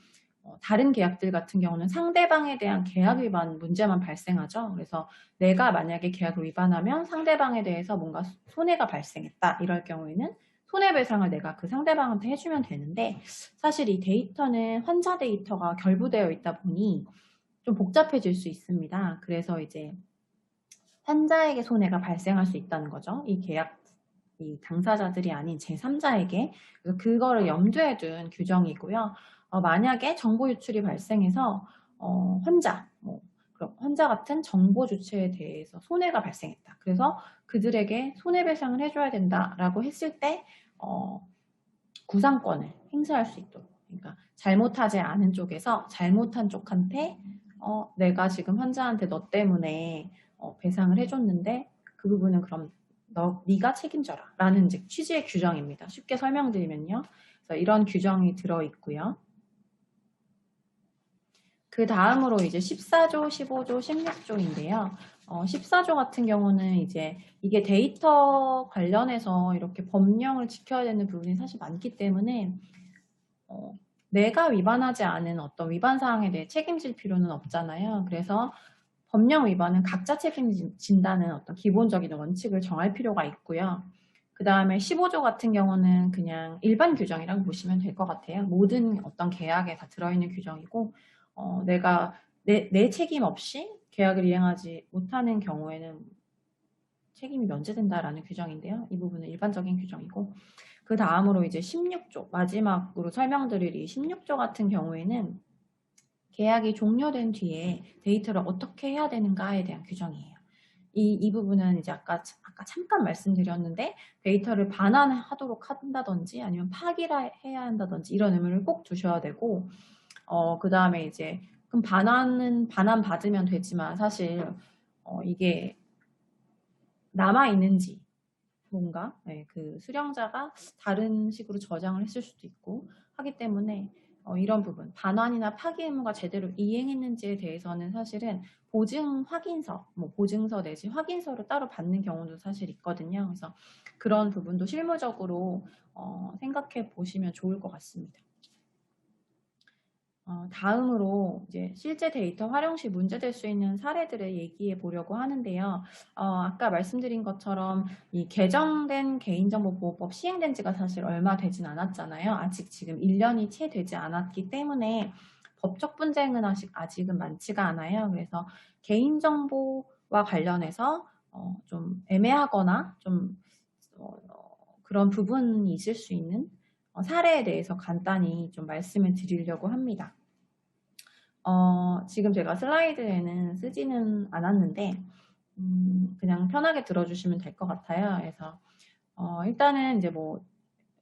다른 계약들 같은 경우는 상대방에 대한 계약 위반 문제만 발생하죠. 그래서 내가 만약에 계약을 위반하면 상대방에 대해서 뭔가 손해가 발생했다. 이럴 경우에는 손해배상을 내가 그 상대방한테 해주면 되는데 사실 이 데이터는 환자 데이터가 결부되어 있다 보니 좀 복잡해질 수 있습니다. 그래서 이제 환자에게 손해가 발생할 수 있다는 거죠. 이 당사자들이 아닌 제3자에게. 그래서 그거를 염두에 둔 규정이고요. 만약에 정보 유출이 발생해서 그럼 환자 같은 정보 주체에 대해서 손해가 발생했다. 그래서 그들에게 손해배상을 해줘야 된다라고 했을 때 구상권을 행사할 수 있도록. 그러니까 잘못하지 않은 쪽에서 잘못한 쪽한테 내가 지금 환자한테 너 때문에 배상을 해줬는데 그 부분은 그럼 네가 책임져라 라는 이제 취지의 규정입니다. 쉽게 설명드리면요. 그래서 이런 규정이 들어있고요. 그 다음으로 이제 14조, 15조, 16조인데요. 14조 같은 경우는 이제 이게 데이터 관련해서 이렇게 법령을 지켜야 되는 부분이 사실 많기 때문에 내가 위반하지 않은 어떤 위반 사항에 대해 책임질 필요는 없잖아요. 그래서 법령 위반은 각자 책임진다는 어떤 기본적인 원칙을 정할 필요가 있고요. 그 다음에 15조 같은 경우는 그냥 일반 규정이라고 보시면 될 것 같아요. 모든 어떤 계약에 다 들어있는 규정이고 내가 내 책임 없이 계약을 이행하지 못하는 경우에는 책임이 면제된다라는 규정인데요. 이 부분은 일반적인 규정이고 그 다음으로 이제 16조 마지막으로 설명드릴 이 16조 같은 경우에는 계약이 종료된 뒤에 데이터를 어떻게 해야 되는가에 대한 규정이에요. 이 부분은 이제 아까 잠깐 말씀드렸는데 데이터를 반환하도록 한다든지 아니면 파기를 해야 한다든지 이런 의무를 꼭 두셔야 되고 그 다음에 이제 그럼 반환 받으면 되지만 사실 이게 남아있는지 뭔가 그 수령자가 다른 식으로 저장을 했을 수도 있고 하기 때문에 이런 부분 반환이나 파기 의무가 제대로 이행했는지에 대해서는 사실은 보증 확인서, 보증서 내지 확인서를 따로 받는 경우도 사실 있거든요. 그래서 그런 부분도 실무적으로 생각해 보시면 좋을 것 같습니다. 다음으로 이제 실제 데이터 활용 시 문제될 수 있는 사례들을 얘기해 보려고 하는데요. 아까 말씀드린 것처럼 이 개정된 개인정보보호법 시행된 지가 사실 얼마 되진 않았잖아요. 아직 지금 1년이 채 되지 않았기 때문에 법적 분쟁은 아직은 많지가 않아요. 그래서 개인정보와 관련해서 좀 애매하거나 좀 그런 부분이 있을 수 있는 사례에 대해서 간단히 좀 말씀을 드리려고 합니다. 지금 제가 슬라이드에는 쓰지는 않았는데 그냥 편하게 들어주시면 될 것 같아요. 그래서 일단은 이제 뭐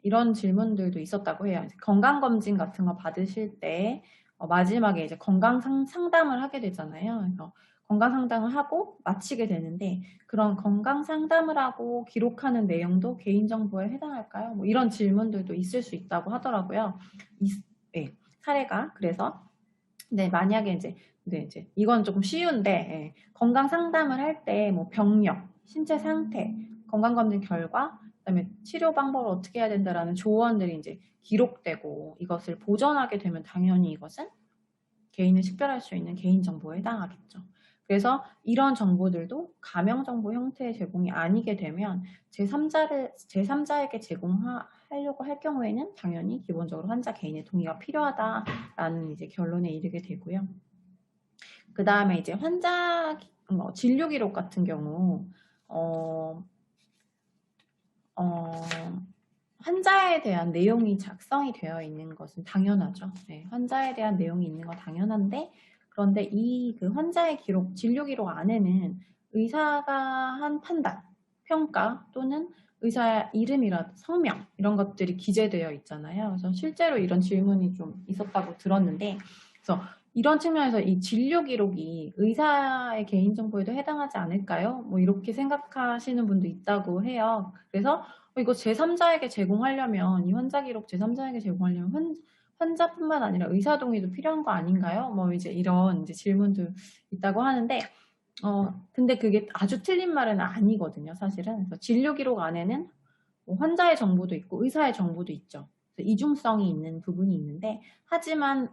이런 질문들도 있었다고 해요. 건강검진 같은 거 받으실 때 마지막에 이제 건강 상담을 하게 되잖아요. 그래서 건강 상담을 하고 마치게 되는데 그런 건강 상담을 하고 기록하는 내용도 개인정보에 해당할까요? 뭐 이런 질문들도 있을 수 있다고 하더라고요. 네, 사례가. 그래서 네, 만약에 이제 이건 조금 쉬운데 건강 상담을 할 때 뭐 병력, 신체 상태, 건강검진 결과, 그다음에 치료 방법을 어떻게 해야 된다라는 조언들이 이제 기록되고 이것을 보존하게 되면 당연히 이것은 개인을 식별할 수 있는 개인정보에 해당하겠죠. 그래서 이런 정보들도 가명정보 형태의 제공이 아니게 되면 제3자에게 제공하려고 할 경우에는 당연히 기본적으로 환자 개인의 동의가 필요하다라는 이제 결론에 이르게 되고요. 그 다음에 이제 환자 진료 기록 같은 경우 환자에 대한 내용이 작성이 되어 있는 것은 당연하죠. 네, 환자에 대한 내용이 있는 건 당연한데 그런데 그 환자의 기록, 진료 기록 안에는 의사가 한 판단, 평가 또는 의사의 이름이라 성명 이런 것들이 기재되어 있잖아요. 그래서 실제로 이런 질문이 좀 있었다고 들었는데 그래서 이런 측면에서 이 진료 기록이 의사의 개인정보에도 해당하지 않을까요? 뭐 이렇게 생각하시는 분도 있다고 해요. 그래서 이거 제3자에게 제공하려면 이 환자 기록 제3자에게 제공하려면 환자뿐만 아니라 의사 동의도 필요한 거 아닌가요? 뭐 이제 이런 질문도 있다고 하는데 근데 그게 아주 틀린 말은 아니거든요, 사실은. 그래서 진료 기록 안에는 뭐 환자의 정보도 있고 의사의 정보도 있죠. 그래서 이중성이 있는 부분이 있는데, 하지만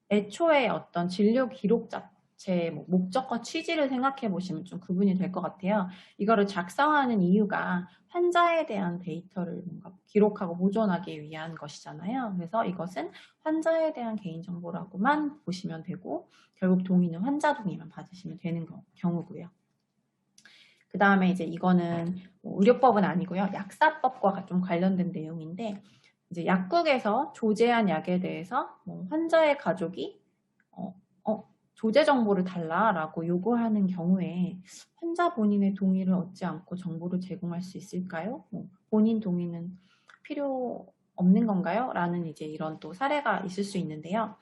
애초에 어떤 진료 기록 자체의 뭐 목적과 취지를 생각해 보시면 좀 구분이 될 것 같아요. 이거를 작성하는 이유가 환자에 대한 데이터를 뭔가 기록하고 보존하기 위한 것이잖아요. 그래서 이것은 환자에 대한 개인정보라고만 보시면 되고, 결국 동의는 환자 동의만 받으시면 되는 경우고요. 그 다음에 이제 이거는 뭐 의료법은 아니고요. 약사법과 좀 관련된 내용인데, 이제 약국에서 조제한 약에 대해서 뭐 환자의 가족이 어, 조제 정보를 달라라고 요구하는 경우에 환자 본인의 동의를 얻지 않고 정보를 제공할 수 있을까요? 뭐 본인 동의는 필요 없는 건가요? 라는 이제 이런 또 사례가 있을 수 있는데요.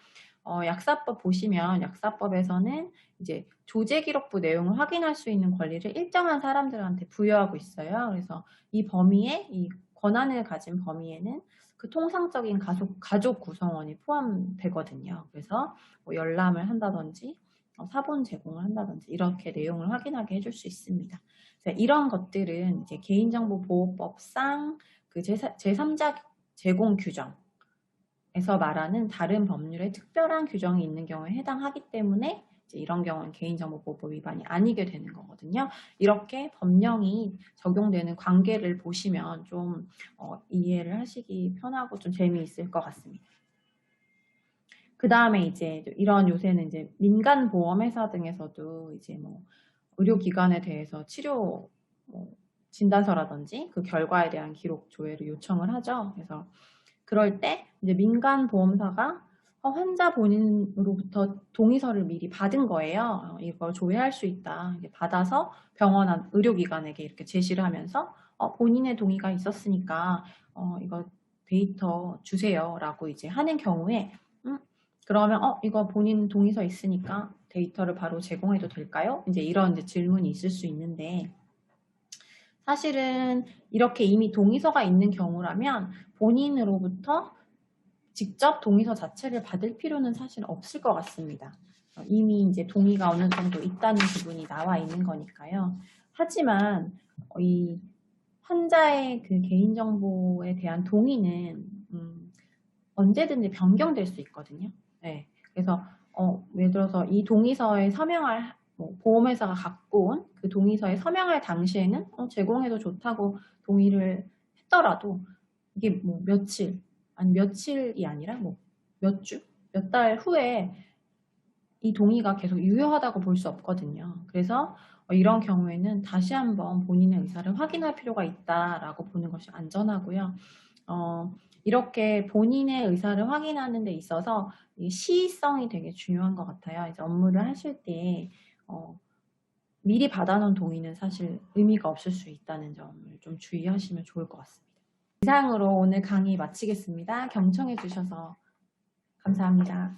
약사법 보시면 약사법에서는 이제 조제 기록부 내용을 확인할 수 있는 권리를 일정한 사람들한테 부여하고 있어요. 그래서 이 범위에, 이 권한을 가진 범위에는 그 통상적인 가족 구성원이 포함되거든요. 그래서 뭐 열람을 한다든지 사본 제공을 한다든지 이렇게 내용을 확인하게 해줄 수 있습니다. 이런 것들은 이제 개인정보보호법상 그 제3자 제공 규정에서 말하는 다른 법률에 특별한 규정이 있는 경우에 해당하기 때문에 이런 경우는 개인정보보호법 위반이 아니게 되는 거거든요. 이렇게 법령이 적용되는 관계를 보시면 좀 이해를 하시기 편하고 좀 재미있을 것 같습니다. 그 다음에 이제 이런 요새는 이제 민간 보험회사 등에서도 이제 뭐 의료기관에 대해서 치료 진단서라든지 그 결과에 대한 기록 조회를 요청을 하죠. 그래서 그럴 때 이제 민간 보험사가 환자 본인으로부터 동의서를 미리 받은 거예요. 이걸 조회할 수 있다. 받아서 병원 의료기관에게 이렇게 제시를 하면서 본인의 동의가 있었으니까 이거 데이터 주세요라고 이제 하는 경우에 그러면 이거 본인 동의서 있으니까 데이터를 바로 제공해도 될까요? 이제 이런 이제 질문이 있을 수 있는데, 사실은 이렇게 이미 동의서가 있는 경우라면 본인으로부터 직접 동의서 자체를 받을 필요는 사실 없을 것 같습니다. 이미 이제 동의가 어느 정도 있다는 부분이 나와 있는 거니까요. 하지만 이 환자의 그 개인정보에 대한 동의는 언제든지 변경될 수 있거든요. 네. 그래서 예를 들어서 이 동의서에 서명할 보험회사가 갖고 온 그 동의서에 서명할 당시에는 제공해도 좋다고 동의를 했더라도 이게 뭐 며칠 아니 며칠이 아니라 뭐 몇 주, 몇 달 후에 이 동의가 계속 유효하다고 볼 수 없거든요. 그래서 이런 경우에는 다시 한번 본인의 의사를 확인할 필요가 있다라고 보는 것이 안전하고요. 이렇게 본인의 의사를 확인하는 데 있어서 이 시의성이 되게 중요한 것 같아요. 이제 업무를 하실 때 미리 받아놓은 동의는 사실 의미가 없을 수 있다는 점을 좀 주의하시면 좋을 것 같습니다. 이상으로 오늘 강의 마치겠습니다. 경청해 주셔서 감사합니다.